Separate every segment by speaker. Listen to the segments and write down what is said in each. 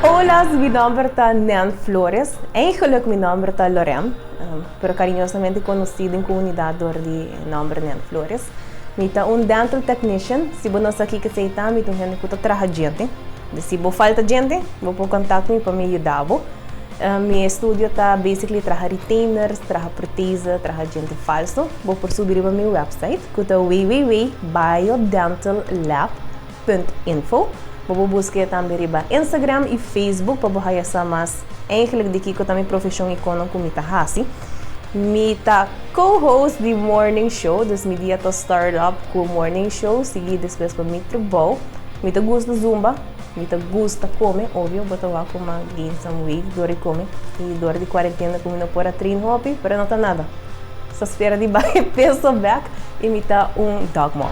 Speaker 1: Hola, mi nombre es Nan Flores. Eigenlijk mi nombre es Lorem, pero cariñosamente conocido en comunidad por el nombre Nan Flores. Mi ta un dental technician. Si vos no sabes aqui que se está, mi tenho que trabalhar gente. Se vos falta gente, vos pode contato me para me ajudar. Mi estudio está basically trabalhar retainers, trabalhar protesa, trabalhar gente falso. Vou por subir para meu website, que é www.biodentallab.info. Vou buscar também riba Instagram e Facebook para você saber mais. Eigenlijk de que eu também profissão econômica me tá assim. Me tá co-host de morning show, dus me dia tá startup com morning show, seguir depois para me trabalho. Me tá gosta zumba, me tá gosta comer, óbvio, botar lá com uma gain some weight, dor de comer e dor de quarentena como não pode train hobby, pero não tá nada. Só espera de baixo peso back e me tá dog mom.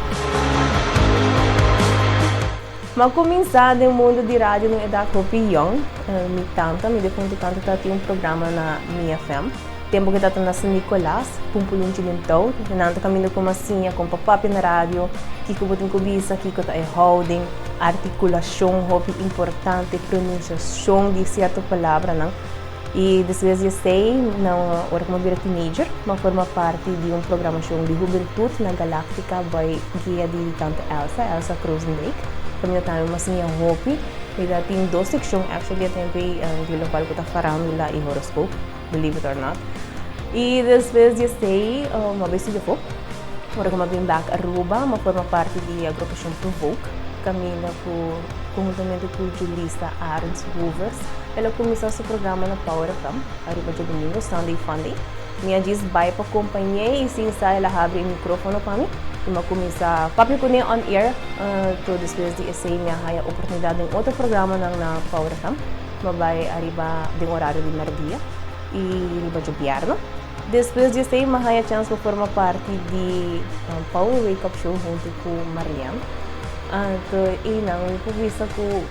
Speaker 1: Mas começar no mundo de rádio na idade young, me tanta, me depois de tanto tá tinha programa na minha FM. Tempo que tá na São Nicolás, pumpulun chilintão, nanto caminho com massinha, com papap na rádio, que eu botem cobiça, que eu tá holding, articulação, hobby importante, pronunciação de certa palavra, não? E depois eu sei, na hora que eu vira teenager, eu forma parte de programação de juventude na Galáctica by guia de tante Elsa Cruzendijk. Kami tayo masing hobby. May dating 2 seksyon. Actually, ito yung local ko ta faramula e horoscope. Believe it or not. E depois eu sei, mabisi de po. Ora ko mabim back Aruba, forma parte de agrupação Provoke. Kami na po, conjuntamente com Julissa Arns Rovers. Ela começou seu programa na Power FM, Aruba de domingo, Sunday Funday. Minha diz vai para companhia e sim sai ela abre o microfone para mim. E começa papi ko on air to depois de essa minha haya oportunidade em outro programa na Power FM. Mabay arriba de horário de meio-dia e riba de bierno. Depois de essa minha haya chance para formar parte de Power Wake Up Show junto com Marianne. E não, eu vista com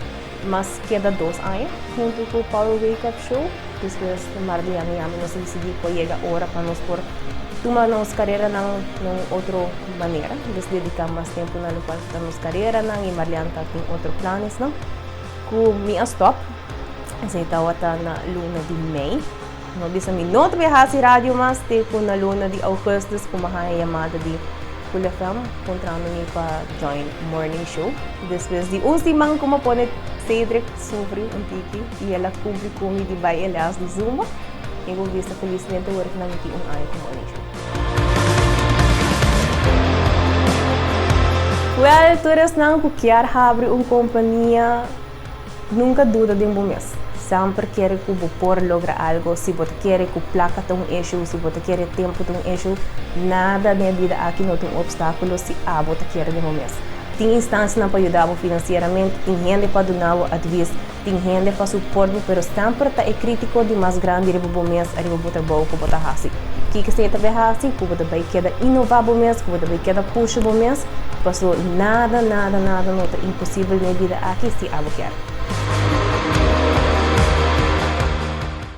Speaker 1: mas queda 2 anos junto com Power Wake Up Show. Depois de Marianne e nós decidimos que chega a hora para nós por tomar nossa carreira de outra maneira, nos dedicar mais tempo na local da nossa carreira, e Mariana tem outros planos, não? Com minha stop, essa estava na luna de May, não bisa me não trabalhar se rádio, mas com na luna de Augustus, com uma chamada de Kula FM, contrando-me para join morning show. Depois de semana como pode Cedric sofreu tiki e ela cumpre comigo de bailas de Zumba. Eu vou ver felizmente o work na miti ano com morning show. Well, todas não quer abrir uma companhia, nunca dúvida de mês. Sempre quer que você por lograr algo, se você quer que placa tem issue, se você quer tempo tem issue, nada na vida aqui não tem obstáculo se você quer de mês. Tem instâncias para ajudar financeiramente, tem gente para dar advice, tem gente para suportar, mas sempre é crítico de mais grande de mês, a riba botar bom que botar assim. Que você também assim, que você vai querer inovar bom mês, que você vai querer puxar bom mês, passou nada não é impossível na vida aqui se você quer.